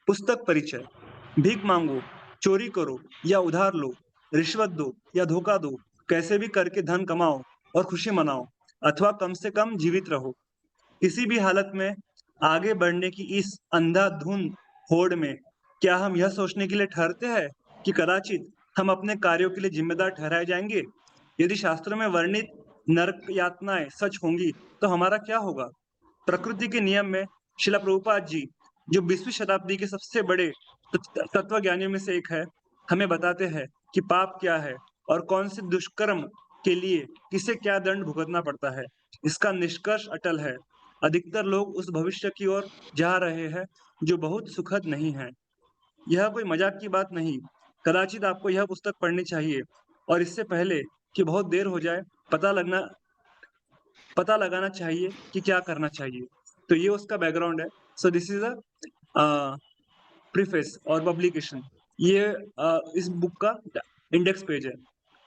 पुस्तक परिचय। भीख मांगो, चोरी करो या उधार लो, रिश्वत दो या धोखा दो, कैसे भी करके धन कमाओ और खुशी मनाओ, अथवा कम से कम जीवित रहो। किसी भी हालत में आगे बढ़ने की इस अंधाधुंध होड़ में क्या हम यह सोचने के लिए ठहरते हैं कि कदाचित हम अपने कार्यों के लिए जिम्मेदार ठहराए जाएंगे? यदि शास्त्रों में वर्णित नरक यातनाएं सच होंगी तो हमारा क्या होगा? प्रकृति के नियम में शिला प्रभुपाद जी, जो 20वीं शताब्दी के सबसे बड़े तत्वज्ञानियों में से एक है, हमें बताते हैं कि पाप क्या है और कौन से दुष्कर्म के लिए किसे क्या दंड भुगतना पड़ता है। इसका निष्कर्ष अटल है। अधिकतर लोग उस भविष्य की ओर जा रहे हैं जो बहुत सुखद नहीं है। यह कोई मजाक की बात नहीं। कदाचित आपको यह पुस्तक पढ़नी चाहिए और इससे पहले कि बहुत देर हो जाए पता लगाना चाहिए कि क्या करना चाहिए। तो ये उसका बैकग्राउंड है। सो दिस इज अ प्रीफेस और पब्लिकेशन। ये इस बुक का इंडेक्स पेज है।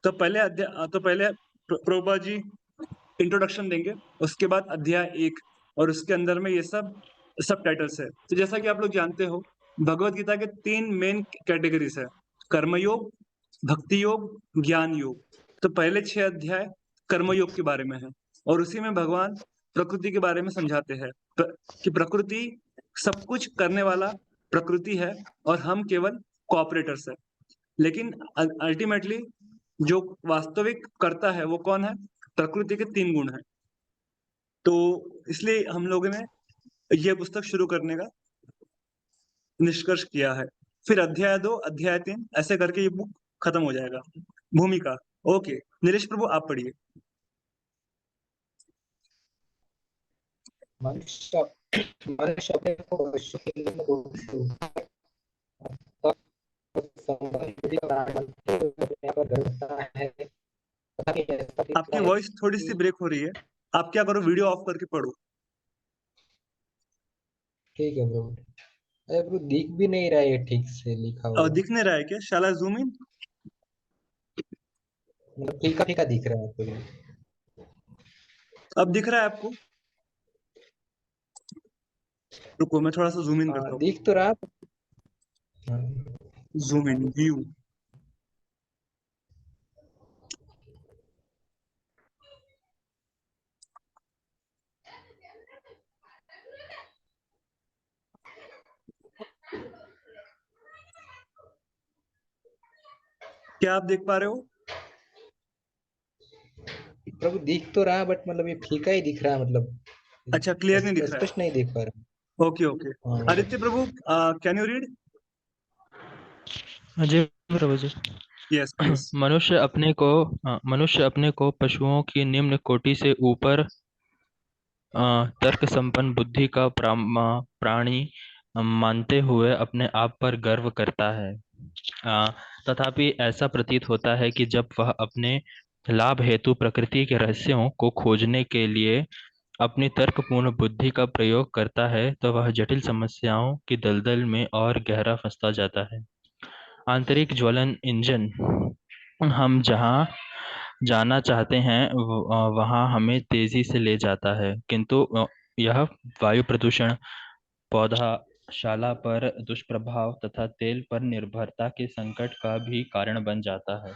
तो पहले प्रभुपाद जी इंट्रोडक्शन देंगे, उसके बाद अध्याय 1 और उसके अंदर में ये सब टाइटल्स है। तो जैसा कि आप लोग जानते हो, भगवत गीता के 3 मेन कैटेगरीज है: कर्मयोग, भक्ति योग, ज्ञान योग। तो पहले 6 अध्याय कर्मयोग के बारे में है और उसी में भगवान प्रकृति के बारे में समझाते हैं कि प्रकृति सब कुछ करने वाला प्रकृति है और हम केवल कोऑपरेटर्स है। लेकिन अल्टीमेटली जो वास्तविक करता है वो कौन है? प्रकृति के 3 गुण है। तो इसलिए हम लोगों ने यह पुस्तक शुरू करने का निष्कर्ष किया है। फिर अध्याय 2, अध्याय 3 ऐसे करके ये बुक खत्म हो जाएगा। भूमिका। ओके, नीलेश प्रभु आप पढ़िए। मनुष्य मनुष्य अपने को भविष्य के लिए आपकी वॉइस थोड़ी सी ब्रेक हो रही है। आप क्या करो, वीडियो ऑफ करके पढ़ो। ठीक है ब्रो। अरे ब्रो दिख भी नहीं रहा है ठीक से लिखा और हुआ, दिख नहीं रहा है क्या? शाला जूम इन। मतलब फीका फीका दिख रहा है आपको। अब दिख रहा है आपको? रुको मैं थोड़ा सा जूम इन हाँ करता हूँ। दिख तो रहा। हाँ, जूम इन व्यू। क्या आप देख पा रहे हो? प्रभु दिख तो रहा बट मतलब ये फीका ही दिख रहा है, अच्छा, क्लियर नहीं मतलब दिख रहा स्पष्ट नहीं देख पा रहा। है। Okay okay. हाँ Aditya Prabhu, can you read? जी प्रभु जी। Yes please. मनुष्य अपने को पशुओं की निम्न कोटि से ऊपर तर्क संपन्न बुद्धि का प्राणी मानते हुए अपने आप पर गर्व करता है। अ, तथापि ऐसा प्रतीत होता है कि जब वह अपने लाभ हेतु प्रकृति के रहस्यों को खोजने के लिए अपनी तर्कपूर्ण बुद्धि का प्रयोग करता है तो वह जटिल समस्याओं की दलदल में और गहरा फंसता जाता है। आंतरिक ज्वलन इंजन हम जहाँ जाना चाहते हैं वहाँ हमें तेजी से ले जाता है, किंतु यह वायु प्रदूषण, पौधाशाला पर दुष्प्रभाव तथा तेल पर निर्भरता के संकट का भी कारण बन जाता है।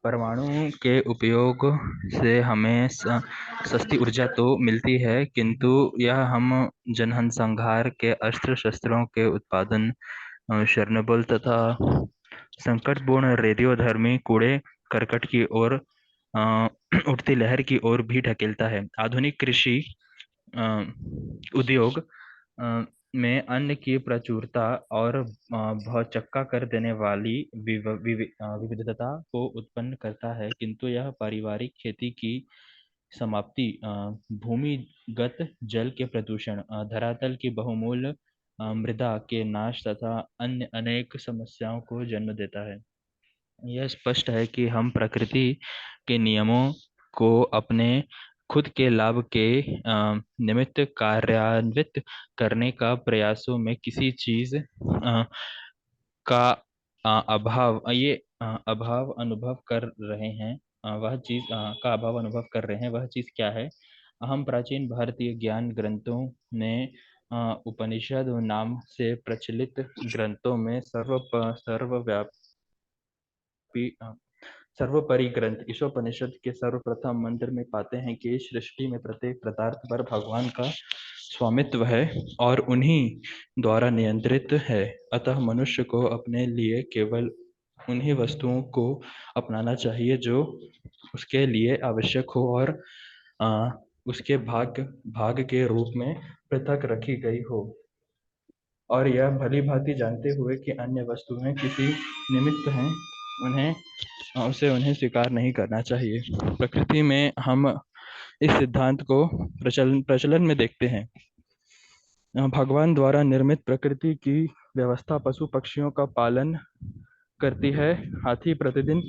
परमाणु के उपयोग से हमें सस्ती ऊर्जा तो मिलती है, किंतु यह हम जनसंहार के अस्त्र शस्त्रों के उत्पादन, शरणबल तथा संकटपूर्ण रेडियोधर्मी कूड़े करकट की ओर, उठती लहर की ओर भी ढकेलता है। आधुनिक कृषि उद्योग में अन्न की प्रचुरता और भौचक्का कर देने वाली विविधता को उत्पन्न करता है, किंतु यह पारिवारिक खेती की समाप्ति, भूमिगत जल के प्रदूषण, धरातल की बहुमूल्य मृदा के नाश तथा अन्य अनेक समस्याओं को जन्म देता है। यह स्पष्ट है कि हम प्रकृति के नियमों को अपने खुद के लाभ के निमित्त कार्यान्वित करने का प्रयासों में किसी चीज का अभाव अनुभव कर रहे हैं। वह चीज का अभाव अनुभव कर रहे हैं। वह चीज क्या है? हम प्राचीन भारतीय ज्ञान ग्रंथों ने उपनिषद नाम से प्रचलित ग्रंथों में सर्वोपरि ग्रंथ ईशोपनिषद के सर्वप्रथम मंत्र में पाते हैं कि इस सृष्टि में प्रत्येक पदार्थ पर भगवान का स्वामित्व है और उन्हीं द्वारा नियंत्रित है। अतः मनुष्य को अपने लिए केवल उन्हीं वस्तुओं को अपनाना चाहिए जो उसके लिए आवश्यक हो और उसके भाग के रूप में पृथक रखी गई हो, और यह भली भांति जानते हुए कि अन्य वस्तुएं किसी निमित्त हैं, उन्हें स्वीकार नहीं करना चाहिए। प्रकृति में हम इस सिद्धांत को प्रचलन में देखते हैं। भगवान द्वारा निर्मित प्रकृति की व्यवस्था पशु पक्षियों का पालन करती है। हाथी प्रतिदिन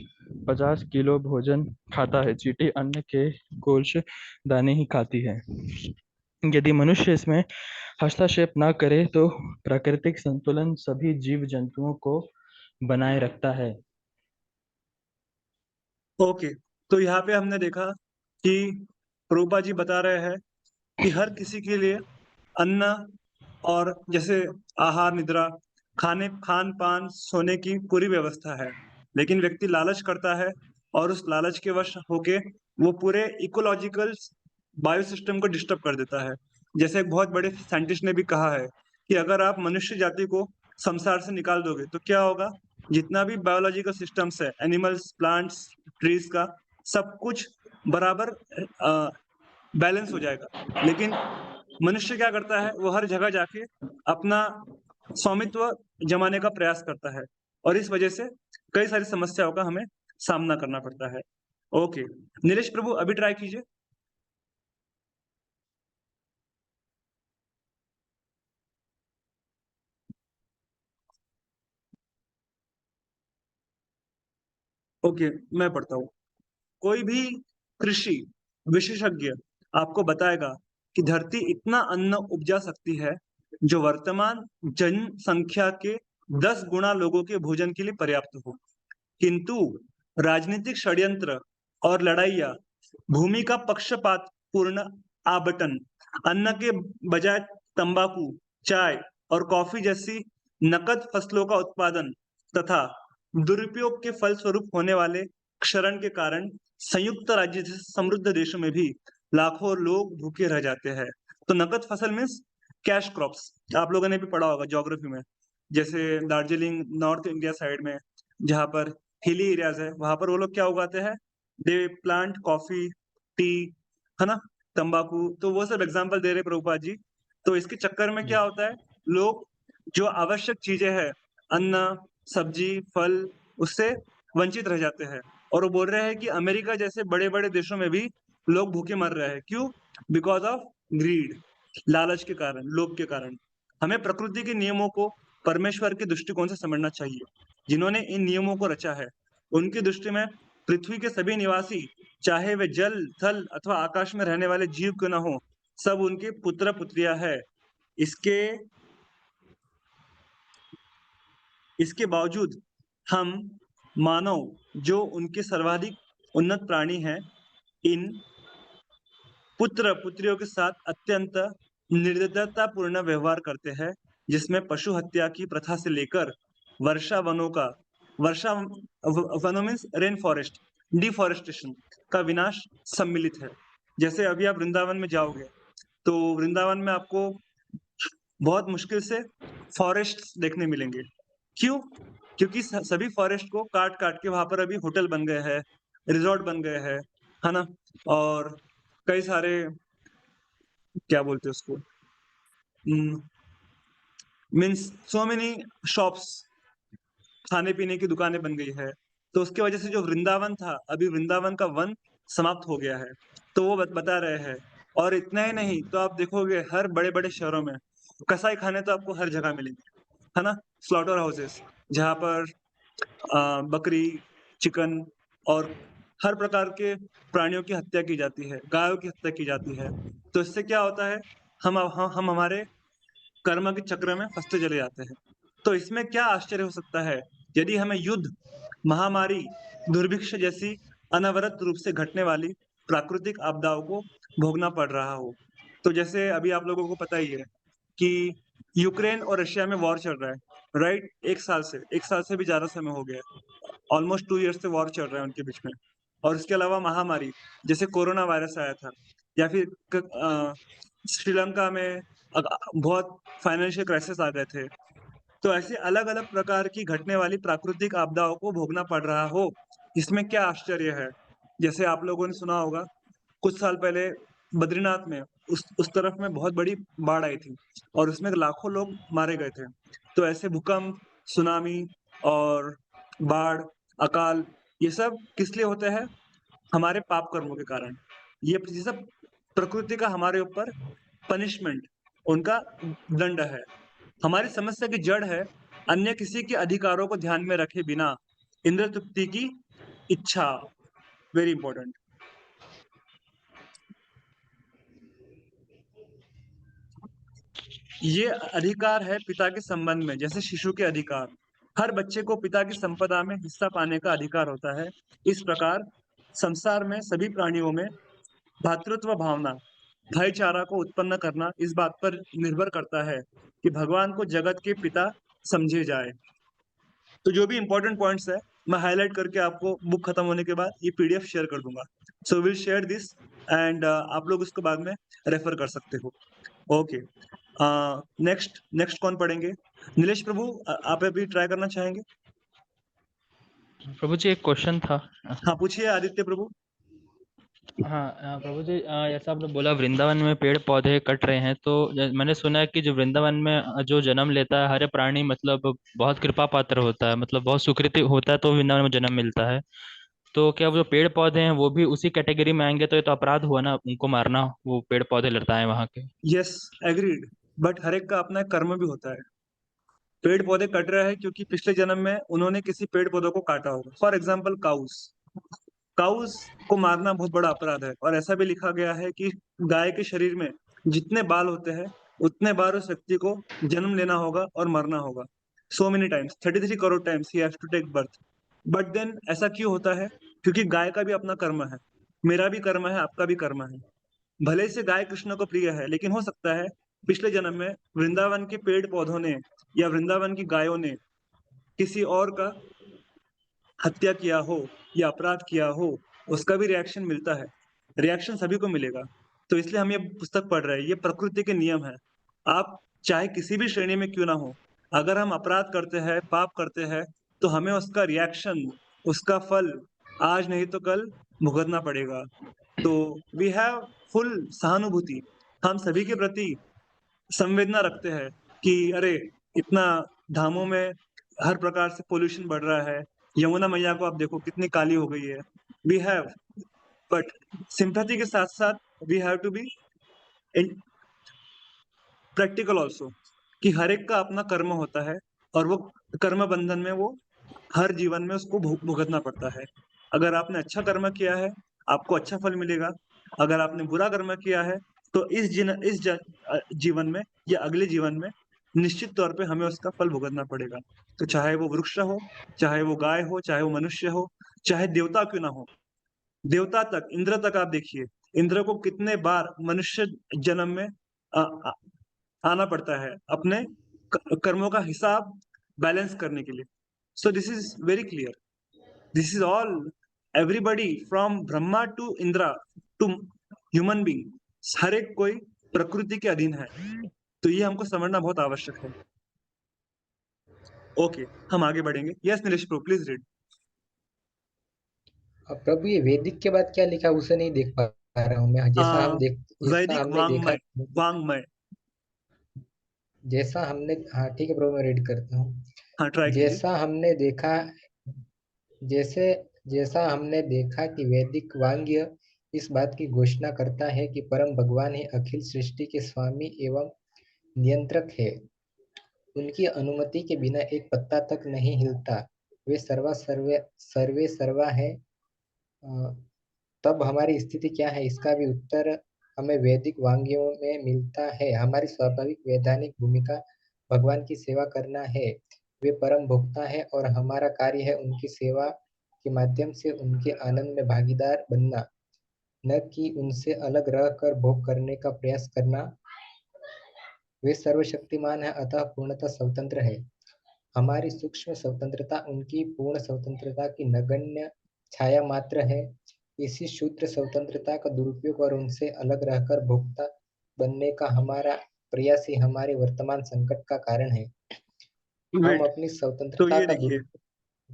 50 किलो भोजन खाता है, चींटी अन्न के गोलश दाने ही खाती है। यदि मनुष्य इसमें हस्तक्षेप न करे तो प्राकृतिक संतुलन सभी जीव जंतुओं को बनाए रखता है। ओके, तो यहाँ पे हमने देखा कि प्रभुपा जी बता रहे हैं कि हर किसी के लिए अन्न और जैसे आहार, निद्रा, खान पान, सोने की पूरी व्यवस्था है, लेकिन व्यक्ति लालच करता है और उस लालच के वश होके वो पूरे इकोलॉजिकल बायो सिस्टम को डिस्टर्ब कर देता है। जैसे एक बहुत बड़े साइंटिस्ट ने भी कहा है कि अगर आप मनुष्य जाति को संसार से निकाल दोगे तो क्या होगा, जितना भी बायोलॉजिकल सिस्टम्स है, एनिमल्स, प्लांट्स, ट्रीज का, सब कुछ बराबर बैलेंस हो जाएगा। लेकिन मनुष्य क्या करता है, वो हर जगह जाके अपना स्वामित्व जमाने का प्रयास करता है और इस वजह से कई सारी समस्याओं का हमें सामना करना पड़ता है। ओके, नीलेश प्रभु अभी ट्राई कीजिए। ओके, मैं पढ़ता हूँ। कोई भी कृषि विशेषज्ञ आपको बताएगा कि धरती इतना अन्न उपजा सकती है जो वर्तमान जनसंख्या के 10 गुना लोगों के भोजन के लिए पर्याप्त हो, किंतु राजनीतिक षड्यंत्र और लड़ाइयाँ, भूमि का पक्षपात पूर्ण आवंटन, अन्न के बजाय तंबाकू, चाय और कॉफी जैसी नकद फसलों का उत्पादन तथा दुरुपयोग के फलस्वरूप होने वाले क्षरण के कारण संयुक्त राज्य जैसे समृद्ध देशों में भी लाखों लोग भूखे रह जाते हैं। तो नकद फसल मीन्स कैश क्रॉप्स, आप लोगों ने भी पढ़ा होगा ज्योग्राफी में। जैसे दार्जिलिंग नॉर्थ इंडिया साइड में जहाँ पर हिली एरियाज है, वहां पर वो लोग क्या उगाते हैं, दे प्लांट कॉफी, टी, है ना, तंबाकू। तो वो सब एग्जांपल दे रहे प्रभुपाद जी। तो इसके चक्कर में क्या होता है, लोग जो आवश्यक चीजें हैं, अन्न, सब्जी, फल, उससे वंचित रह जाते हैं। और वो बोल रहे हैं कि अमेरिका जैसे बड़े बड़े देशों में भी लोग भूखे मर रहे हैं। क्यों? बिकॉज ऑफ ग्रीड, लालच के कारण, लोभ के कारण। हमें प्रकृति के नियमों को परमेश्वर के दृष्टिकोण से समझना चाहिए, जिन्होंने इन नियमों को रचा है। उनकी दृष्टि में पृथ्वी के सभी निवासी, चाहे वे जल, थल अथवा आकाश में रहने वाले जीव क्यों न हो, सब उनके पुत्र पुत्रियां है। इसके बावजूद हम मानव, जो उनके सर्वाधिक उन्नत प्राणी हैं, इन पुत्र पुत्रियों के साथ अत्यंत निर्दयतापूर्ण व्यवहार करते हैं, जिसमें पशु हत्या की प्रथा से लेकर वर्षा वनों मीन्स रेन फॉरेस्ट, डिफॉरेस्टेशन का विनाश सम्मिलित है। जैसे अभी आप वृंदावन में जाओगे तो वृंदावन में आपको बहुत मुश्किल से फॉरेस्ट देखने मिलेंगे। क्यों? क्योंकि सभी फॉरेस्ट को काट काट के वहां पर अभी होटल बन गए हैं, रिजॉर्ट बन गए हैं, है ना, और कई सारे, क्या बोलते हैं उसको, मीन्स सो मेनी शॉप्स, खाने पीने की दुकानें बन गई है। तो उसके वजह से जो वृंदावन था, अभी वृंदावन का वन समाप्त हो गया है। तो वो बता रहे हैं। और इतना ही नहीं, तो आप देखोगे हर बड़े बड़े शहरों में कसाई खाने तो आपको हर जगह मिलेंगे, है ना, स्लॉटर हाउसेस, जहाँ पर बकरी, चिकन और हर प्रकार के प्राणियों की हत्या की जाती है, गायों की हत्या की जाती है। तो इससे क्या होता है, हम हमारे कर्म के चक्र में फंसते चले जाते हैं। तो इसमें क्या आश्चर्य हो सकता है, यदि हमें युद्ध, महामारी, दुर्भिक्ष जैसी अनवरत रूप से घटने वाली प्राकृतिक आपदाओं को भोगना पड़ रहा हो। तो जैसे अभी आप लोगों को पता ही है कि यूक्रेन और रशिया में वॉर चल रहा है, राइट? एक साल से भी ज्यादा समय हो गया है। ऑलमोस्ट 2 ईयर्स से वॉर चल रहा है उनके बीच में। और इसके अलावा महामारी जैसे कोरोना वायरस आया था, या फिर श्रीलंका में बहुत फाइनेंशियल क्राइसिस आ गए थे। तो ऐसे अलग अलग प्रकार की घटने वाली प्राकृतिक आपदाओं को भोगना पड़ रहा हो, इसमें क्या आश्चर्य है? जैसे आप लोगों ने सुना होगा, कुछ साल पहले बद्रीनाथ में उस तरफ में बहुत बड़ी बाढ़ आई थी और उसमें लाखों लोग मारे गए थे। तो ऐसे भूकंप, सुनामी और बाढ़, अकाल, ये सब किस लिए होते हैं? हमारे पाप कर्मों के कारण। ये सब प्रकृति का हमारे ऊपर पनिशमेंट, उनका दंड है। हमारी समस्या की जड़ है अन्य किसी के अधिकारों को ध्यान में रखे बिना इंद्र तृप्ति की इच्छा। Very important. ये अधिकार है पिता के संबंध में, जैसे शिशु के अधिकार। हर बच्चे को पिता की संपदा में हिस्सा पाने का अधिकार होता है। इस प्रकार संसार में सभी प्राणियों में भातृत्व भावना, भाईचारा को उत्पन्न करना इस बात पर निर्भर करता है कि भगवान को जगत के पिता समझे जाए। तो जो भी इंपॉर्टेंट पॉइंट्स है मैं हाईलाइट करके आपको बुक खत्म होने के बाद ये पीडीएफ शेयर कर दूंगा। So will share this and आप लोग उसको बाद में रेफर कर सकते हो। ओके, नेक्स्ट नेक्स्ट कौन पढ़ेंगे? नीलेश प्रभु, आप अभी ट्राई करना चाहेंगे? प्रभु जी एक क्वेश्चन था। हाँ पूछिए आदित्य प्रभु। हाँ प्रभु जी जैसा आपने बोला वृंदावन में पेड़ पौधे कट रहे हैं, तो मैंने सुना है कि जो वृंदावन में जो जन्म लेता है हर प्राणी मतलब बहुत कृपा पात्र होता है, मतलब बहुत सुकृति होता है तो वृंदावन में जन्म मिलता है। तो क्या वो जो पेड़ पौधे हैं वो भी उसी कैटेगरी में आएंगे? तो ये तो अपराध हुआ ना उनको मारना, वो पेड़ पौधे लताएं वहां के। Yes, agreed. बट हर एक का अपना कर्म भी होता है। पेड़ पौधे कट रहे हैं क्योंकि पिछले जन्म में उन्होंने किसी पेड़ पौधों को काटा होगा। फॉर एग्जाम्पल काउस, काउस को मारना बहुत बड़ा अपराध है। और ऐसा भी लिखा गया है कि गाय के शरीर में जितने बाल होते हैं उतने बार उस व्यक्ति को जन्म लेना होगा और मरना होगा। So many times, 33 crore times he has to take birth. But then ऐसा क्यों होता है? क्योंकि गाय का भी अपना कर्म है, मेरा भी कर्म है, आपका भी कर्म है। भले से गाय कृष्ण को प्रिय है, लेकिन हो सकता है पिछले जन्म में वृंदावन के पेड़ पौधों ने या वृंदावन की गायों ने किसी और का हत्या किया हो या अपराध किया हो, उसका भी रिएक्शन मिलता है। रिएक्शन सभी को मिलेगा। तो इसलिए हम ये पुस्तक पढ़ रहे हैं, ये प्रकृति के नियम है। आप चाहे किसी भी श्रेणी में क्यों ना हो, अगर हम अपराध करते हैं, पाप करते हैं, तो हमें उसका रिएक्शन, उसका फल आज नहीं तो कल भुगतना पड़ेगा। तो वी हैव फुल सहानुभूति, हम सभी के प्रति संवेदना रखते हैं कि अरे इतना धामों में हर प्रकार से पोल्यूशन बढ़ रहा है। यमुना मैया को आप देखो कितनी काली हो गई है। वी हैव, बट सिंपैथी के साथ साथ we have to be practical also, कि हर एक का अपना कर्म होता है और वो कर्म बंधन में वो हर जीवन में उसको भुगतना पड़ता है। अगर आपने अच्छा कर्म किया है आपको अच्छा फल मिलेगा। अगर आपने बुरा कर्म किया है तो जीवन में या अगले जीवन में निश्चित तौर पे हमें उसका फल भुगतना पड़ेगा। तो चाहे वो वृक्ष हो, चाहे वो गाय हो, चाहे वो मनुष्य हो, चाहे देवता क्यों ना हो, देवता तक, इंद्र तक आप देखिए, इंद्र को कितने बार मनुष्य जन्म में आना पड़ता है अपने कर्मों का हिसाब बैलेंस करने के लिए। So this is very clear, this is all, everybody from Brahma to Indra to human being, हर एक कोई प्रकृति के अधीन है। तो ये हमको समझना बहुत आवश्यक है। ओके, हम आगे बढ़ेंगे। Yes Nilesh pro, please read. अब प्रभु ये वैदिक के बाद क्या लिखा उसे नहीं देख पा रहा हूँ मैं। जैसा वैदिक हमने देखा, वांग्मय, वांग्मय। जैसा हमने, हाँ ठीक है प्रभु मैं रीड करता हूँ। हाँ ट्राई कीजिए। जैसा हमने देखा, जैसे जैसा हमने देखा कि वैदिक वांग्य इस बात की घोषणा करता है कि परम भगवान ही अखिल सृष्टि के स्वामी एवं नियंत्रक है। उनकी अनुमति के बिना एक पत्ता तक नहीं हिलता। वे सर्वे सर्वा है। तब हमारी स्थिति क्या है, इसका भी उत्तर हमें वैदिक वांग्यों में मिलता है। हमारी स्वाभाविक वैधानिक भूमिका भगवान की सेवा करना है। वे परम भोक्ता है और हमारा कार्य है उनकी सेवा के माध्यम से उनके आनंद में भागीदार बनना, न कि उनसे अलग रहकर भोग करने का प्रयास करना। वे सर्वशक्तिमान है, अतः पूर्णतः स्वतंत्र है। हमारी सूक्ष्म स्वतंत्रता उनकी पूर्ण स्वतंत्रता की नगण्य छाया मात्र है। इसी क्षुद्र स्वतंत्रता का दुरुपयोग और उनसे अलग रहकर भोक्ता बनने का हमारा प्रयास ही हमारे वर्तमान संकट का कारण है। हम वेट, अपनी तो स्वतंत्रता ये का देखिए,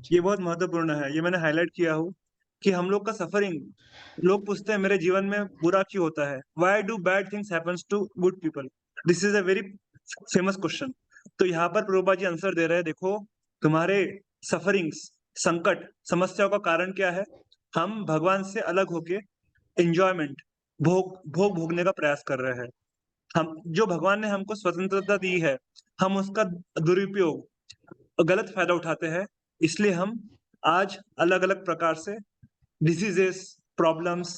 ये बहुत महत्वपूर्ण है, ये मैंने हाईलाइट किया हूँ कि हम लोग का सफरिंग, लोग पूछते हैं मेरे जीवन में बुरा क्यों होता है, why do bad things happens to good people, this is a very famous question. तो यहाँ पर प्रभुपा जी आंसर दे रहे हैं, देखो तुम्हारे सफरिंग्स, संकट, समस्याओं का कारण क्या है, हम भगवान से अलग होके एंजॉयमेंट, भोगने का प्रयास कर रहे हैं। हम जो भगवान ने हमको स्वतंत्रता दी है, हम उसका दुरुपयोग, गलत फायदा उठाते हैं, इसलिए हम आज अलग अलग प्रकार से डिसीजेस, प्रॉब्लम्स,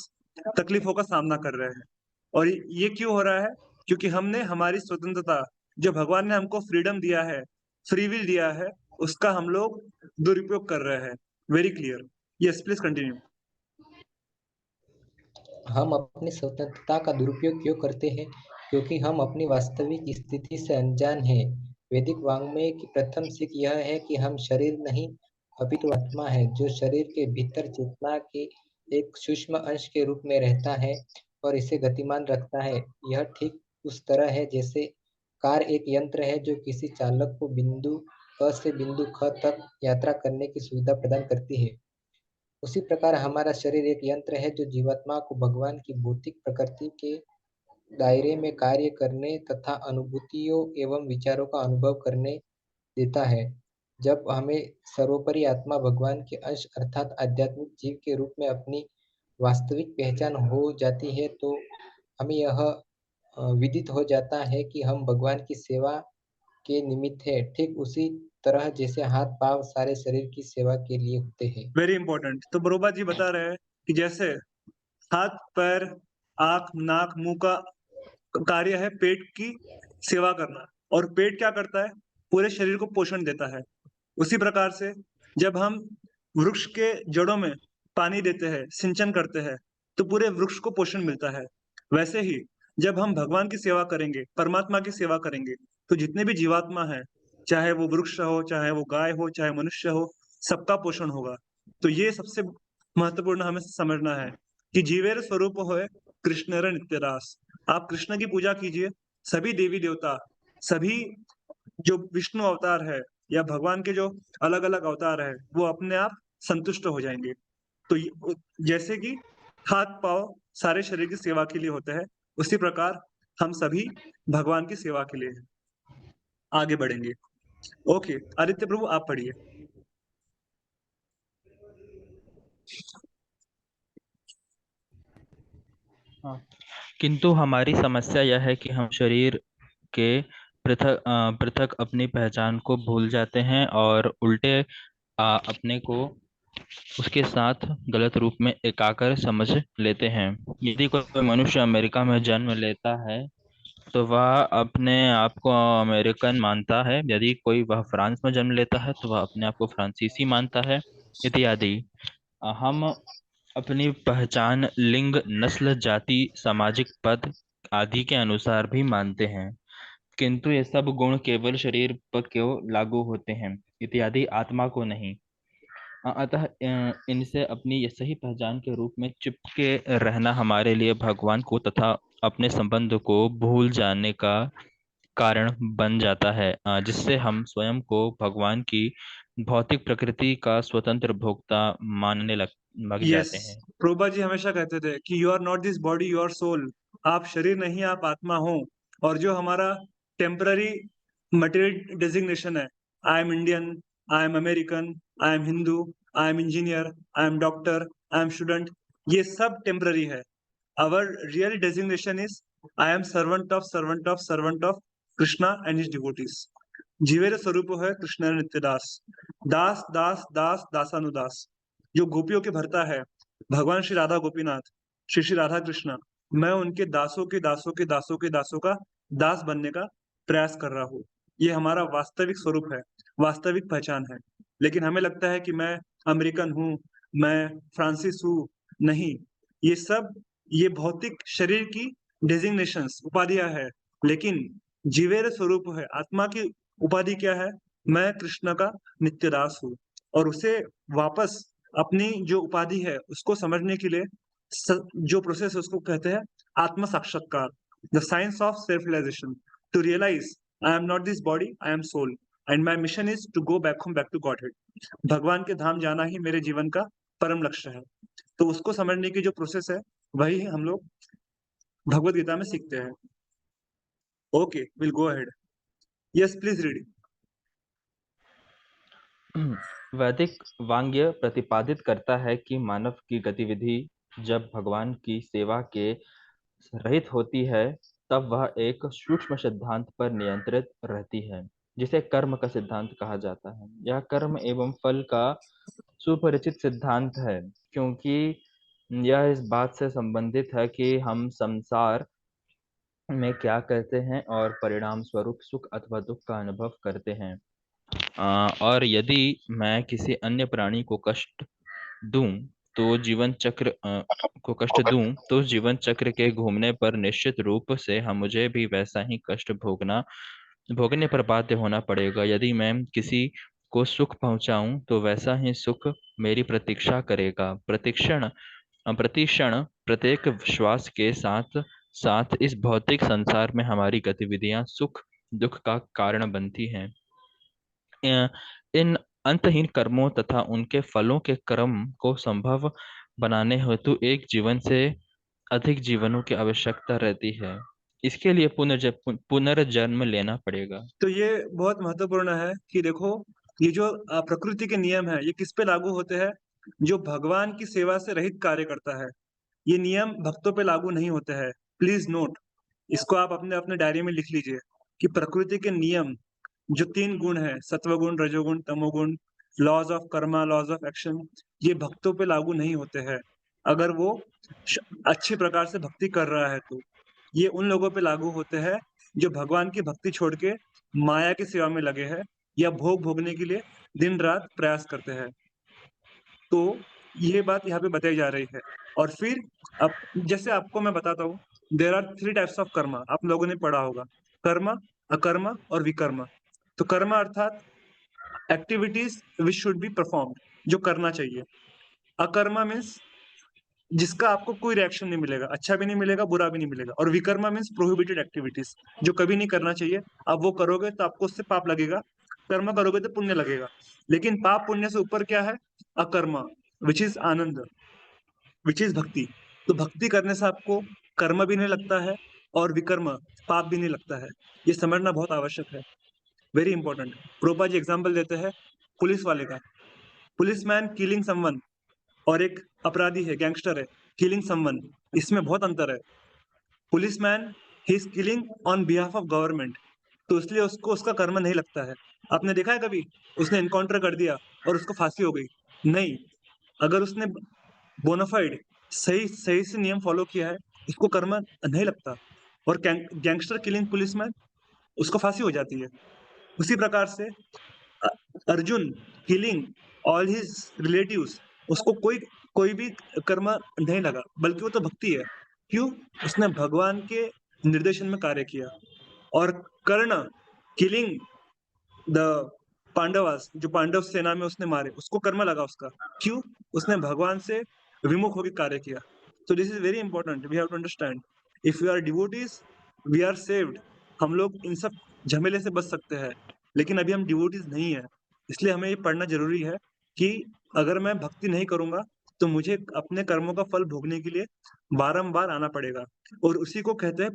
तकलीफों का सामना कर रहे हैं। और ये क्यों हो रहा है, क्योंकि हमने हमारी स्वतंत्रता, जो भगवान ने हमको फ्रीडम दिया है, फ्री विल दिया है, उसका हम लोग दुरुपयोग कर रहे हैं। Very clear. Yes, please continue. हम अपनी स्वतंत्रता का दुरुपयोग क्यों करते हैं? क्योंकि हम अपनी वास्तविक स्थिति से अनजान हैं। वैदिक वाङ्मय की प्रथम सीख यह है कि हम शरीर नहीं अपितु आत्मा है, जो शरीर के भीतर चेतना के एक सूक्ष्म अंश के रूप में रहता है और इसे गतिमान रखता है। यह ठीक उस तरह है जैसे कार एक यंत्र है जो किसी चालक को बिंदु क से बिंदु ख तक यात्रा करने की सुविधा प्रदान करती है। उसी प्रकार हमारा शरीर एक यंत्र है जो जीवात्मा को भगवान की भौतिक प्रकृति के दायरे में कार्य करने तथा अनुभूतियों एवं विचारों का अनुभव करने देता है। जब हमें सर्वोपरि आत्मा भगवान के अंश अर्थात आध्यात्मिक जीव के रूप में अपनी वास्तविक पहचान हो जाती है, तो हमें यह विदित हो जाता है कि हम भगवान की सेवा के निमित्त है, ठीक उसी तरह जैसे हाथ पांव सारे शरीर की सेवा के लिए होते हैं। Very important. तो बरोबा जी बता रहे हैं कि जैसे हाथ, पैर, आंख, नाक, मुंह का कार्य है पेट की सेवा करना, और पेट क्या करता है, पूरे शरीर को पोषण देता है। उसी प्रकार से जब हम वृक्ष के जड़ों में पानी देते हैं, सिंचन करते हैं, तो पूरे वृक्ष को पोषण मिलता है। वैसे ही जब हम भगवान की सेवा करेंगे, परमात्मा की सेवा करेंगे, तो जितने भी जीवात्मा है, चाहे वो वृक्ष हो, चाहे वो गाय हो, चाहे मनुष्य हो, सबका पोषण होगा। तो ये सबसे महत्वपूर्ण हमें समझना है कि जीवेर स्वरूप होए कृष्णेर नित्यदास। आप कृष्ण की पूजा कीजिए, सभी देवी देवता, सभी जो विष्णु अवतार है या भगवान के जो अलग अलग अवतार है, वो अपने आप संतुष्ट हो जाएंगे। तो जैसे कि हाथ पांव सारे शरीर की सेवा के लिए होते हैं, उसी प्रकार हम सभी भगवान की सेवा के लिए आगे बढ़ेंगे। ओके, आदित्य प्रभु आप पढ़िए। हाँ। किंतु हमारी समस्या यह है कि हम शरीर के पृथक पृथक अपनी पहचान को भूल जाते हैं और उल्टे अपने को उसके साथ गलत रूप में एकाकर समझ लेते हैं। यदि कोई मनुष्य अमेरिका में जन्म लेता है तो वह अपने आप को अमेरिकन मानता है, यदि कोई वह फ्रांस में जन्म लेता है तो वह अपने आप को फ्रांसीसी मानता है, इत्यादि। हम अपनी पहचान लिंग, नस्ल, जाति, सामाजिक पद आदि के अनुसार भी मानते हैं, किंतु ये सब गुण केवल शरीर पर क्यों लागू होते हैं, इत्यादि, आत्मा को नहीं। अतः इनसे अपनी ये सही पहचान के रूप में चिपके रहना हमारे लिए भगवान को तथा अपने संबंध को भूल जाने का कारण बन जाता है, जिससे हम स्वयं को भगवान की भौतिक प्रकृति का स्वतंत्र भोक्ता मानने लग यस, जाते हैं। प्रभुपा जी हमेशा कहते थे कि you are not this body, you are soul. आप शरीर नहीं, आप आत्मा हो। और जो हमारा टेम्पररी मटेरियल डेजिग्नेशन है, I am Indian, I am American, I am Hindu, I am engineer, I am doctor, I am student, ये सब टेम्पररी है। Our real designation is I am servant of servant of servant of Krishna and his devotees. जीवेर स्वरूप है कृष्ण नित्यदास, दास दास दास दासानुदास। जो गोपियों के भरता है, भगवान श्री राधा गोपीनाथ, श्री श्री राधा कृष्णा, मैं उनके दासों के दासों के दासों के दासों का दास बनने का प्रयास कर रहा हूँ। ये हमारा वास्तविक स्वरूप है, वास्तविक पहचान है। लेकिन हमें लगता है कि मैं अमेरिकन हूँ, मैं फ्रांसिस हूँ। नहीं, ये सब ये भौतिक शरीर की डेजिग्नेशंस, उपाधियां है। लेकिन जीवेर स्वरूप है। आत्मा की उपाधि क्या है? मैं कृष्ण का नित्य दास हूँ। और उसे वापस अपनी जो उपाधि है उसको समझने के लिए जो प्रोसेस है उसको कहते हैं आत्म साक्षात्कार, the science of self realisation, to realise I am not this body, I am soul and my mission is to go back home, back to godhead. भगवान के धाम जाना ही मेरे जीवन का परम लक्ष्य है। तो उसको समझने की जो प्रोसेस है वही हम लोग भगवत गीता में सीखते हैं। Okay, will go ahead. Yes, please read. वैदिक वांग्य प्रतिपादित करता है कि मानव की गतिविधि जब भगवान की सेवा के रहित होती है तब वह एक सूक्ष्म सिद्धांत पर नियंत्रित रहती है जिसे कर्म का सिद्धांत कहा जाता है। यह कर्म एवं फल का सुपरिचित सिद्धांत है क्योंकि यह इस बात से संबंधित है कि हम संसार में क्या करते हैं और परिणाम स्वरूप सुख अथवा दुख का अनुभव करते हैं। और यदि मैं किसी अन्य प्राणी को कष्ट दूं तो जीवन चक्र को कष्ट दूं तो जीवन चक्र के घूमने पर निश्चित रूप से हम मुझे भी वैसा ही कष्ट भोगने पर बाध्य होना पड़ेगा। यदि मैं किसी को सुख पहुंचाऊं तो वैसा ही सुख मेरी प्रतीक्षा करेगा। प्रतिक्षण प्रत्येक श्वास के साथ साथ इस भौतिक संसार में हमारी गतिविधियां सुख दुख का कारण बनती हैं। इन अंतहीन कर्मों तथा उनके फलों के क्रम को संभव बनाने हेतु एक जीवन से अधिक जीवनों की आवश्यकता रहती है। इसके लिए पुनर्जन्म लेना पड़ेगा। तो ये बहुत महत्वपूर्ण है कि देखो, ये जो प्रकृति के नियम है ये किस पे लागू होते हैं? जो भगवान की सेवा से रहित कार्य करता है। ये नियम भक्तों पे लागू नहीं होते हैं। प्लीज नोट, इसको आप अपने अपने डायरी में लिख लीजिए कि प्रकृति के नियम, जो 3 गुण है, सत्वगुण, रजोगुण, तमोगुण, laws of karma, laws of action, ये भक्तों पे लागू नहीं होते हैं। अगर वो अच्छी प्रकार से भक्ति कर रहा है तो ये उन लोगों पे लागू होते हैं जो भगवान की भक्ति छोड़ के माया की सेवा में लगे हैं या भोग भोगने के लिए दिन रात प्रयास करते हैं। तो ये बात यहाँ पे बताई जा रही है। और फिर अब जैसे आपको मैं बताता हूँ, there are 3 types of karma, आप लोगों ने पढ़ा होगा। कर्मा, अकर्मा और विकर्मा। तो कर्मा अर्थात activities which should be performed, जो करना चाहिए। अकर्मा मीन्स जिसका आपको कोई रिएक्शन नहीं मिलेगा, अच्छा भी नहीं मिलेगा, बुरा भी नहीं मिलेगा। और विकर्मा मीन्स प्रोहिबिटेड एक्टिविटीज, जो कभी नहीं करना चाहिए। आप वो करोगे तो आपको उससे पाप लगेगा, कर्म करोगे तो पुण्य लगेगा। लेकिन पाप पुण्य से ऊपर क्या है? अकर्मा, which is Anand, which is भक्ति। तो भक्ति करने से आपको कर्म भी नहीं लगता है और विकर्म, पाप भी नहीं लगता है। ये समझना बहुत आवश्यक है, वेरी इंपॉर्टेंट। प्रोपा जी एग्जाम्पल देते हैं पुलिस वाले का। पुलिसमैन किलिंग समवन और एक अपराधी है, गैंगस्टर है, किलिंग समवन, इसमें बहुत अंतर है। Policeman he is killing on behalf of government, तो इसलिए उसको उसका कर्म नहीं लगता है। आपने देखा है कभी उसने एनकाउंटर कर दिया और उसको फांसी हो गई? नहीं। अगर उसने बोनाफाइड सही सही से नियम फॉलो किया है, उसको कर्म नहीं लगता। और गैंगस्टर किलिंग पुलिसमैन, उसको फांसी हो जाती है। उसी प्रकार से Arjun killing all his relatives, उसको कोई कोई भी कर्म नहीं लगा, बल्कि वो तो भक्ति है। क्यों? उसने भगवान के निर्देशन में कार्य किया। और कर्ण किलिंग द पांडवास, जो पांडव सेना में उसने मारे, उसको कर्म लगा उसका। क्यों? उसने भगवान से विमुख होकर कार्य किया। तो this is very important, we have to understand. If you are devotees, we are saved. हम लोग इन सब झमेले से बच सकते हैं, लेकिन अभी हम डिवोटीज नहीं है। इसलिए हमें ये पढ़ना जरूरी है कि अगर मैं भक्ति नहीं करूंगा तो मुझे अपने कर्मों का फल भोगने के लिए बारंबार आना पड़ेगा। और उसी को कहते हैं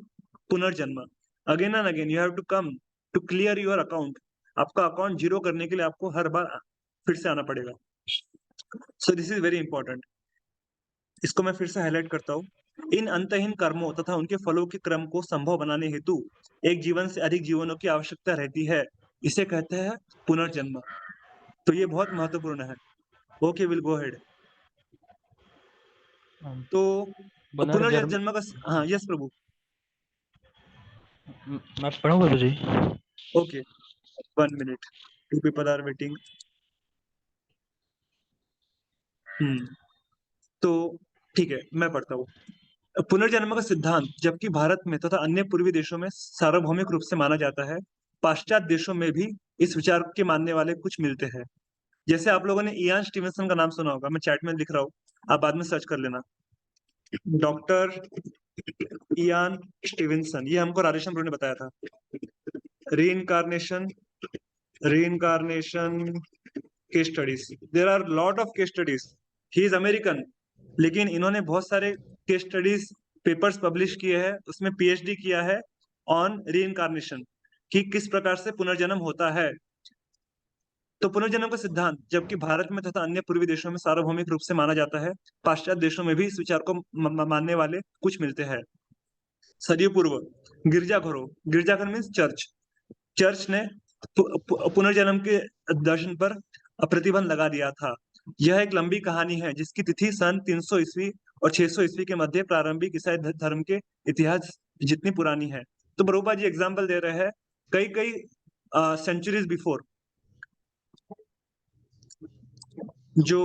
पुनर्जन्म। Again and again you have to come to clear your account. आपका अकाउंट जीरो करने के लिए आपको हर बार फिर से आना पड़ेगा। सो दिस इज वेरी इंपॉर्टेंट। इसको मैं फिर से हाईलाइट करता हूँ। इन अंतहीन कर्मों तथा उनके फलों के क्रम को संभव बनाने हेतु एक जीवन से अधिक जीवनों की आवश्यकता रहती है। इसे कहते हैं पुनर्जन्म। तो ये बहुत महत्वपूर्ण है। Okay, will go head. तो पुनर्जन्म। पुनर्जन्म का, हाँ, यस प्रभु। मैं पढ़ूँ guru ji? Okay, 1 minute, 2 people are waiting. तो ठीक है, मैं पढ़ता हूँ। पुनर्जन्म का सिद्धांत जबकि भारत में तथा अन्य पूर्वी देशों में सार्वभौमिक रूप से माना जाता है, पाश्चात्य देशों में भी इस विचार के मानने वाले कुछ मिलते हैं। जैसे आप लोगों ने इयान स्टीवेंसन का नाम सुना होगा, मैं चैट में लिख रहा हूँ, आप बाद में सर्च कर लेना। डॉक्टर इयान स्टीवेंसन, ये हमको राजेश प्रभु ने बताया था। Reincarnation case studies, there are lot of case studies. He is American, लेकिन इन्होंने बहुत सारे केस स्टडीज पेपर्स पब्लिश किए हैं, उसमें पीएचडी किया है ऑन रीइंकार्नेशन, कि किस प्रकार से पुनर्जन्म होता है। तो पुनर्जन्म का सिद्धांत जबकि भारत में तथा अन्य पूर्वी देशों में सार्वभौमिक रूप से माना जाता है, पाश्चात्य देशों में भी इस विचार को मानने वाले कुछ मिलते हैं। सदी पूर्व गिरजाघरों, गिरजाघर मीन्स चर्च, चर्च ने पुनर्जन्म के दर्शन पर प्रतिबंध लगा दिया था। यह एक लंबी कहानी है जिसकी तिथि सन 300 ईस्वी और 600 ईस्वी के मध्य प्रारंभिक ईसाई धर्म के इतिहास जितनी पुरानी है। तो प्रभुपा जी एग्जाम्पल दे रहे हैं कई कई सेंचुरीज बिफोर, जो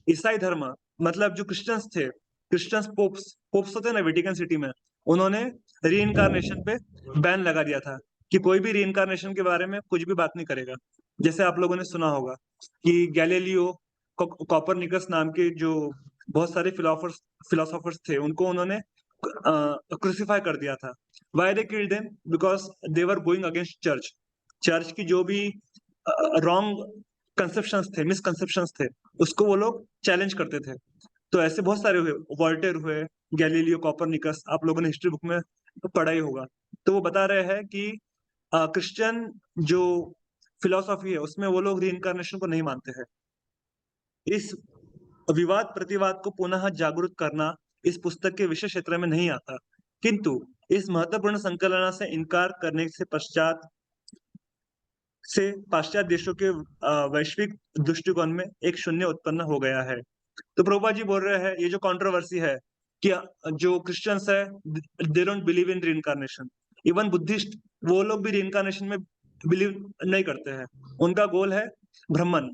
ईसाई धर्म मतलब जो क्रिश्चियंस थे, क्रिश्चियंस पोप्स होते हैं ना वेटिकन सिटी में, उन्होंने रीइंकार्नेशन पे बैन लगा दिया था कि कोई भी रीइंकार्नेशन के बारे में कुछ भी बात नहीं करेगा। जैसे आप लोगों ने सुना होगा कि गैलीलियो कॉपरनिकस नाम के जो बहुत सारे फिलोसोफर्स थे, उनको उन्होंने क्रूसिफाई कर दिया था। Why they killed them? Because they were going against church. Church की जो भी रॉन्ग कंसेप्शंस थे, मिसकंसेप्शंस थे, उसको वो लोग चैलेंज करते थे। तो ऐसे बहुत सारे हुए, वॉल्टेयर हुए, गैलीलियो, कॉपरनिकस, आप लोगों ने हिस्ट्री बुक में पढ़ा ही होगा। तो वो बता रहे हैं कि क्रिश्चियन जो फिलोसॉफी है उसमें वो लोग रीइंकार्नेशन को नहीं मानते हैं। इस विवाद प्रतिवाद को पुनः जागरूक करना इस पुस्तक के विषय क्षेत्र में नहीं आता, किंतु इस महत्वपूर्ण संकलन से इनकार करने से पश्चात से पाश्चात्य देशों के वैश्विक दृष्टिकोण में एक शून्य उत्पन्न हो गया है। तो प्रभुपाद जी बोल रहे हैं ये जो कंट्रोवर्सी है कि जो क्रिश्चियंस है they don't believe in reincarnation, even Buddhist वो लोग भी रीइंकार्नेशन में बिलीव नहीं करते हैं। उनका गोल है ब्रह्मन।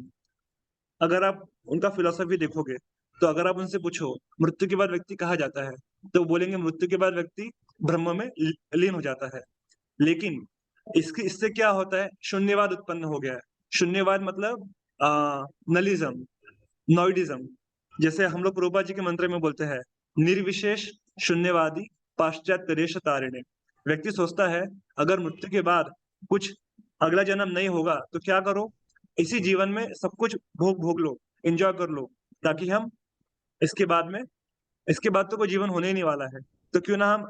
अगर आप उनका फिलोसफी देखोगे तो अगर आप उनसे पूछो मृत्यु के बाद व्यक्ति कहाँ जाता है, तो बोलेंगे मृत्यु के बाद व्यक्ति ब्रह्म में लीन हो जाता है। लेकिन इससे क्या होता है, शून्यवाद उत्पन्न हो गया है। शून्यवाद मतलब नलिज्म, नॉइडिज्म। जैसे हम लोग प्रभुपाद जी के मंत्र में बोलते हैं निर्विशेष शून्यवादी पाश्चात्य देश तारिणे। व्यक्ति सोचता है अगर मृत्यु के बाद कुछ अगला जन्म नहीं होगा तो क्या करो, इसी जीवन में सब कुछ भोग लो, एंजॉय कर लो, ताकि हम इसके बाद तो कोई जीवन होने ही नहीं वाला है, तो क्यों ना हम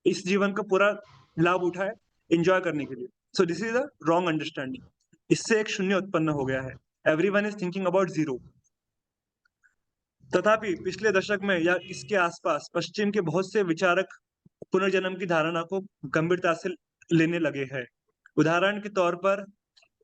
इस जीवन का पूरा लाभ उठाए एंजॉय करने के लिए। So this is a wrong understanding. इससे एक शून्य उत्पन्न हो गया है। Everyone is thinking about zero. तथापि पिछले दशक में या इसके आसपास पश्चिम के बहुत से विचारक पुनर्जन्म की धारणा को गंभीरता से लेने लगे हैं। उदाहरण के तौर पर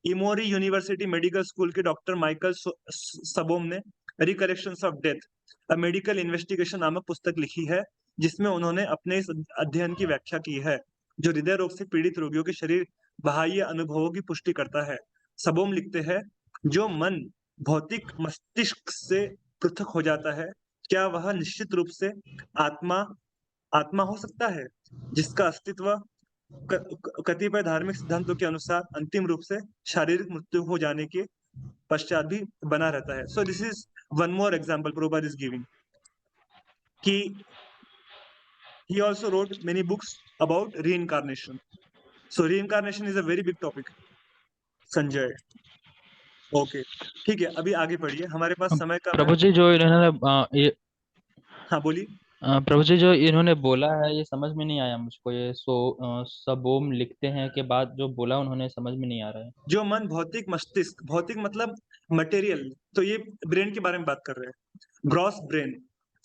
इमोरी यूनिवर्सिटी मेडिकल स्कूल के डॉक्टर माइकल सबोम ने recollections of death a medical investigation नामक पुस्तक लिखी है, जिसमें उन्होंने अपने इस अध्ययन की व्याख्या की है, जो हृदय रोग से पीड़ित रोगियों के शरीर बाह्य अनुभवों की पुष्टि करता है। सबोम लिखते हैं, जो मन भौतिक मस्तिष्क से पृथक हो जाता है, क्या वह निश्चित रूप से आत्मा हो सकता है, जिसका अस्तित्व कतिपय धार्मिक सिद्धांतों के अनुसार अंतिम रूप से शारीरिक मृत्यु हो जाने के पश्चात भी बना रहता है। सो this is one more example Prabhupada is giving कि he also wrote many books about reincarnation. So reincarnation is a very big topic. Sanjay, okay ठीक है, अभी आगे बढ़िए, हमारे पास समय कम है। प्रभु जी जो इन्होंने हाँ बोलिए। प्रभु जी जो इन्होंने बोला है ये समझ में नहीं आया मुझको। ये सबोम लिखते हैं के बाद जो बोला उन्होंने समझ में नहीं आ रहा है। जो मन भौतिक मस्तिष्क, भौतिक मतलब मटेरियल, तो ये ब्रेन के बारे में बात कर रहे हैं। ग्रॉस ब्रेन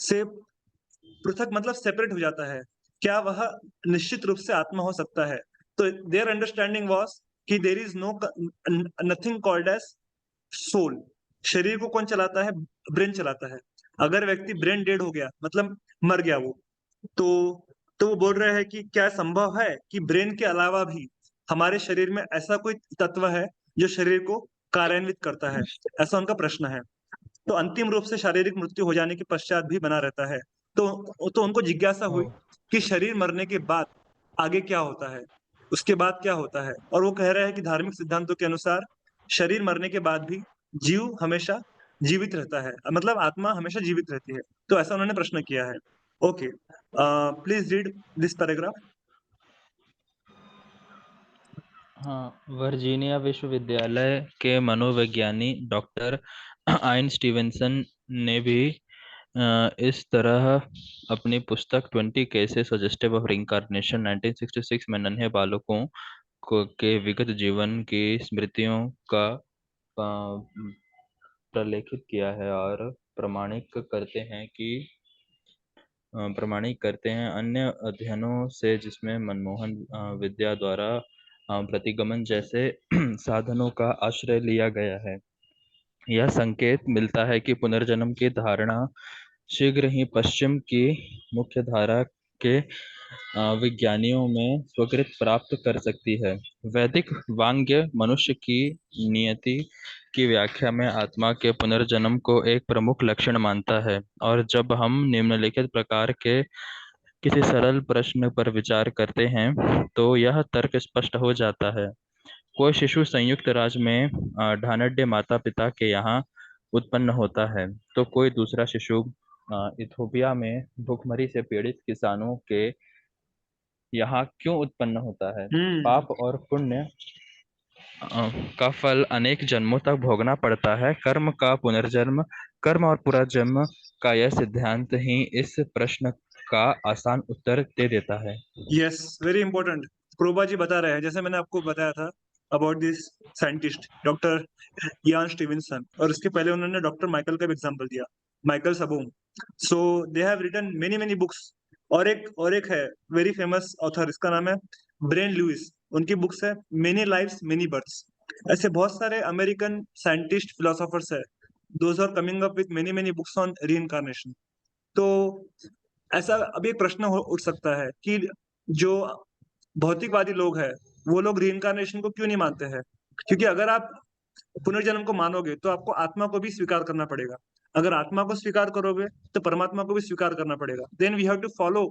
से पृथक मतलब सेपरेट हो जाता है, क्या वह निश्चित रूप से आत्मा हो सकता है? तो देयर अंडरस्टैंडिंग वाज कि there is nothing called as soul. शरीर को कौन चलाता है? ब्रेन चलाता है। अगर व्यक्ति ब्रेन डेड हो गया मतलब मर गया वो, तो वो बोल रहे हैं कि क्या संभव है कि ब्रेन के अलावा भी हमारे शरीर में ऐसा कोई तत्व है जो शरीर को कार्यान्वित करता है? ऐसा उनका प्रश्न है। तो अंतिम रूप से शारीरिक मृत्यु हो जाने के पश्चात भी बना रहता है, तो उनको जिज्ञासा हुई कि शरीर मरने के बाद आगे क्या होता है, उसके बाद क्या होता है। और वो कह रहे हैं कि धार्मिक सिद्धांतों के अनुसार शरीर मरने के बाद भी जीव हमेशा जीवित रहता है, मतलब आत्मा हमेशा जीवित रहती है। तो ऐसा उन्होंने प्रश्न किया है। Okay, please read this paragraph. हाँ, वर्जीनिया विश्वविद्यालय के मनोविज्ञानी डॉक्टर आइन स्टीवेंसन ने भी इस तरह अपनी पुस्तक 20 केसेस सजेस्टिव ऑफ रिइंकार्नेशन 1966 में नन्हे बालकों के विगत जीवन की स्मृतियों का प्रलेखित किया है और प्रमाणिक करते हैं अन्य अध्ययनों से, जिसमें मनमोहन विद्या द्वारा प्रतिगमन जैसे साधनों का आश्रय लिया गया है। यह संकेत मिलता है कि पुनर्जन्म की धारणा शीघ्र ही पश्चिम की मुख्यधारा के विज्ञानियों में स्वीकृति प्राप्त कर सकती है। वैदिक वांग्य मनुष्य की नियति की व्याख्या में आत्मा के पुनर्जन्म को एक प्रमुख लक्षण मानता है, और जब हम निम्नलिखित प्रकार के किसी सरल प्रश्न पर विचार करते हैं तो यह तर्क स्पष्ट हो जाता है। कोई शिशु संयुक्त राज्य में ढानड्य माता पिता के यहाँ उत्पन्न होता है, तो कोई दूसरा शिशु इथोपिया में भूखमरी से पीड़ित किसानों के यहाँ क्यों उत्पन्न होता है? पाप और पुण्य का फल अनेक जन्मों तक भोगना पड़ता है। कर्म का पुनर्जन्म, कर्म और पुनर्जन्म का यह सिद्धांत ही इस प्रश्न का आसान उत्तर दे देता है। Yes, very important. प्रोबा जी बता रहे हैं, जैसे मैंने आपको बताया था about this scientist doctor Ian Stevenson, और इसके पहले उन्होंने डॉक्टर माइकल का भी एग्जांपल दिया, Michael Sabom. So they have written many many books. और एक है वेरी फेमस ऑथर, इसका नाम है ब्रेन लुइस। उनकी बुक्स है मेनी लाइव्स मेनी बर्थ्स। ऐसे बहुत सारे अमेरिकन साइंटिस्ट फिलोसोफर्स है, those are coming up with many many books on reincarnation. तो ऐसा अभी एक प्रश्न उठ सकता है कि जो भौतिकवादी लोग हैं, वो लोग रीइंकार्नेशन को क्यों नहीं मानते हैं? क्योंकि अगर आप पुनर्जन्म को मानोगे तो आपको आत्मा को भी स्वीकार करना पड़ेगा। अगर आत्मा को स्वीकार करोगे तो परमात्मा को भी स्वीकार करना पड़ेगा। Then we have to follow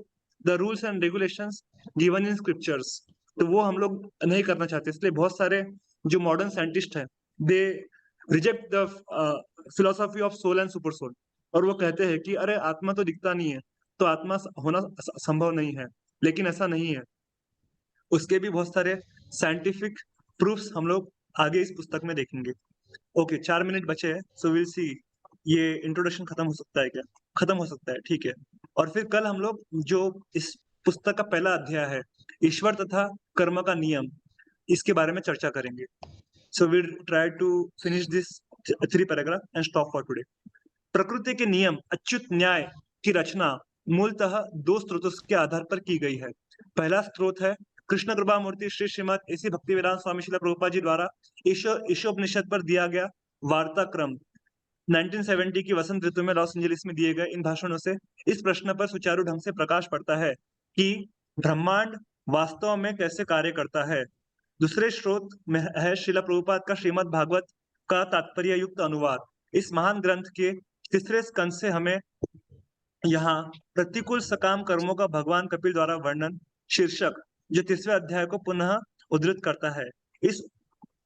the rules and regulations given in scriptures. तो वो हम लोग नहीं करना चाहते, इसलिए बहुत सारे जो मॉडर्न साइंटिस्ट हैं, they reject the philosophy of soul and super soul. और वो कहते हैं कि अरे आत्मा तो दिखता नहीं है, तो आत्मा होना संभव नहीं है। लेकिन ऐसा नहीं है, उसके भी बहुत सारे साइंटिफिक प्रूफ्स हम लोग आगे इस पुस्तक में देखेंगे। ओके, 4 मिनट बचे हैं, सो विल सी ये इंट्रोडक्शन खत्म हो सकता है क्या? खत्म हो सकता है, ठीक है। और फिर कल हम लोग जो इस पुस्तक का पहला अध्याय है, ईश्वर तथा कर्म का नियम, इसके बारे में चर्चा करेंगे। So will try to finish this 3 paragraph and stop for today. प्रकृति के नियम अच्युत न्याय की रचना मूलतः 2 स्रोतों के आधार पर की गई है। पहला स्रोत है कृष्ण कृपा मूर्ति श्री श्रीमद एसी भक्तिवेदांत स्वामी श्रील प्रभुपाद जी द्वारा ईशोपनिषद पर दिया गया वार्ता क्रम 1970 की वसंत ऋतु में लॉस एंजलिस में दिए गए इन भाषणों से इस प्रश्न पर सुचारू ढंग से प्रकाश पड़ता है कि ब्रह्मांड वास्तव में कैसे कार्य करता है। दूसरे स्रोत में है श्रील प्रभुपाद का श्रीमद् भागवत का तात्पर्य युक्त अनुवाद। इस महान ग्रंथ के तीसरे स्कंद से हमें यहाँ प्रतिकूल सकाम कर्मों का भगवान कपिल द्वारा वर्णन शीर्षक जो 30वें अध्याय को पुनः उद्धृत करता है। इस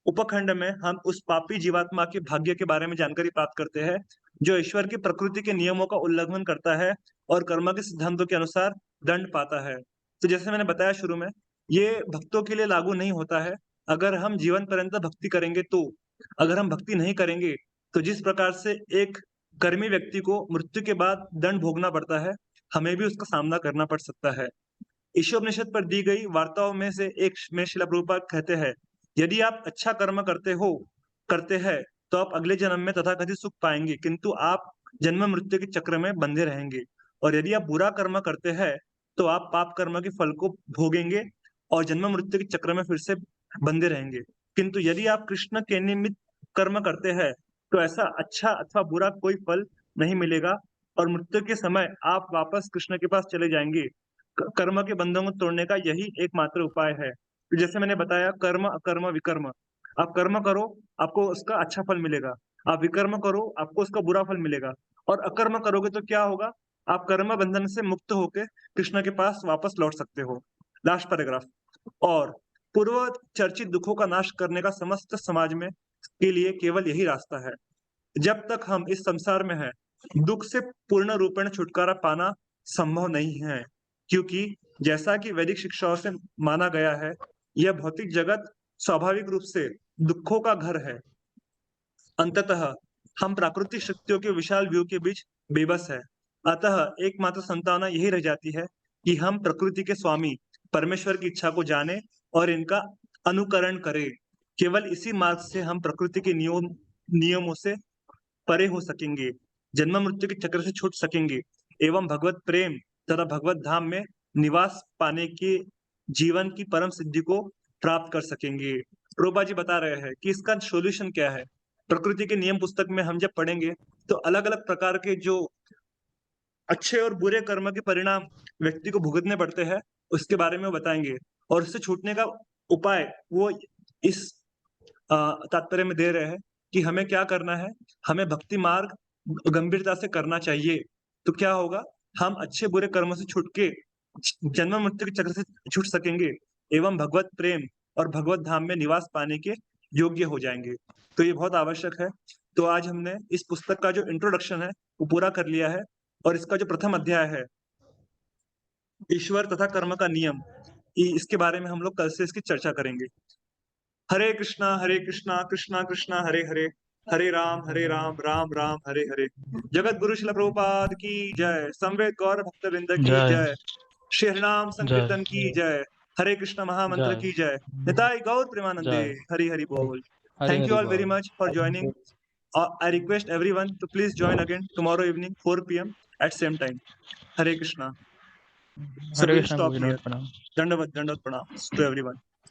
उपखंड में हम उस पापी जीवात्मा के भाग्य के बारे में जानकारी प्राप्त करते हैं जो ईश्वर की प्रकृति के नियमों का उल्लंघन करता है और कर्म के सिद्धांतों के अनुसार दंड पाता है। तो जैसे मैंने बताया शुरू में, ये भक्तों के लिए लागू नहीं होता है। अगर हम जीवन पर्यंत भक्ति करेंगे तो, अगर हम भक्ति नहीं करेंगे तो जिस प्रकार से एक कर्मी व्यक्ति को मृत्यु के बाद दंड भोगना पड़ता है, हमें भी उसका सामना करना पड़ सकता है। ईशोपनिषद पर दी गई वार्ताओं में से एक में श्रील प्रभुपाद कहते हैं, यदि आप अच्छा कर्म करते हैं तो आप अगले जन्म में तथाकथित सुख पाएंगे, किंतु आप जन्म मृत्यु के चक्र में बंधे रहेंगे। और यदि आप बुरा कर्म करते हैं तो आप पाप कर्म के फल को भोगेंगे और जन्म मृत्यु के चक्र में फिर से बंधे रहेंगे। किंतु यदि आप कृष्ण के निमित्त कर्म करते हैं तो ऐसा अच्छा अथवा बुरा कोई फल नहीं मिलेगा और मृत्यु के समय आप वापस कृष्ण के पास चले जाएंगे। कर्म के बंधनों को तोड़ने का यही एकमात्र उपाय है। तो जैसे मैंने बताया, कर्म अकर्म विकर्म। आप कर्म करो, आपको उसका अच्छा फल मिलेगा। आप विकर्म करो, आपको उसका बुरा फल मिलेगा। और अकर्म करोगे तो क्या होगा? आप कर्म बंधन से मुक्त होकर कृष्ण के पास वापस लौट सकते हो। Last paragraph. और पूर्व चर्चित दुखों का नाश करने का समस्त समाज में के लिए केवल यही रास्ता है। जब तक हम इस संसार में हैं, दुख से पूर्ण रूपेण छुटकारा पाना संभव नहीं है, क्योंकि जैसा कि वैदिक शिक्षाओं से माना गया है, यह भौतिक जगत स्वाभाविक रूप से दुखों का घर है। अंततः हम प्राकृतिक शक्तियों के विशाल व्यू के बीच बेबस है। अतः एकमात्र संतावना यही रह जाती है कि हम प्रकृति के स्वामी परमेश्वर की इच्छा को जाने और इनका अनुकरण करें। केवल इसी मार्ग से हम प्रकृति के नियमों से परे हो सकेंगे, जन्म मृत्यु के चक्र से छूट सकेंगे एवं भगवत प्रेम तथा भगवत धाम में निवास पाने के जीवन की परम सिद्धि को प्राप्त कर सकेंगे। प्रभुपाद जी बता रहे हैं कि इसका सॉल्यूशन क्या है। प्रकृति के नियम पुस्तक में हम जब पढ़ेंगे तो अलग अलग प्रकार के जो अच्छे और बुरे कर्म के परिणाम व्यक्ति को भुगतने पड़ते हैं, उसके बारे में बताएंगे, और उससे छूटने का उपाय वो इस तात्पर्य में दे रहे हैं कि हमें क्या करना है। हमें भक्ति मार्ग गंभीरता से करना चाहिए, तो क्या होगा, हम अच्छे बुरे कर्मों से छूट के जन्म मृत्यु के चक्र से छूट सकेंगे एवं भगवत प्रेम और भगवत धाम में निवास पाने के योग्य हो जाएंगे। तो ये बहुत आवश्यक है। तो आज हमने इस पुस्तक का जो इंट्रोडक्शन है वो पूरा कर लिया है, और इसका जो प्रथम अध्याय है ईश्वर तथा कर्म का नियम, इसके बारे में हम लोग कल से इसकी चर्चा करेंगे। हरे कृष्णा कृष्णा कृष्णा हरे हरे, हरे राम राम राम हरे हरे। जगत गुरु शिल प्रभुपाद की जय। संवेद गौर भक्त वृंद की जय जय। श्री हरिनाम संकीर्तन की जय। हरे कृष्ण महामंत्र की जय। निताई गौर प्रेमानंदे। हरि हरि बोल। Thank you all very much for joining. I request everyone to please join again tomorrow evening 4 p.m. at same time. Hare Krishna. So Hare we'll Krishna stop Vinod here. प्रणाम। Dandavat pranam to everyone.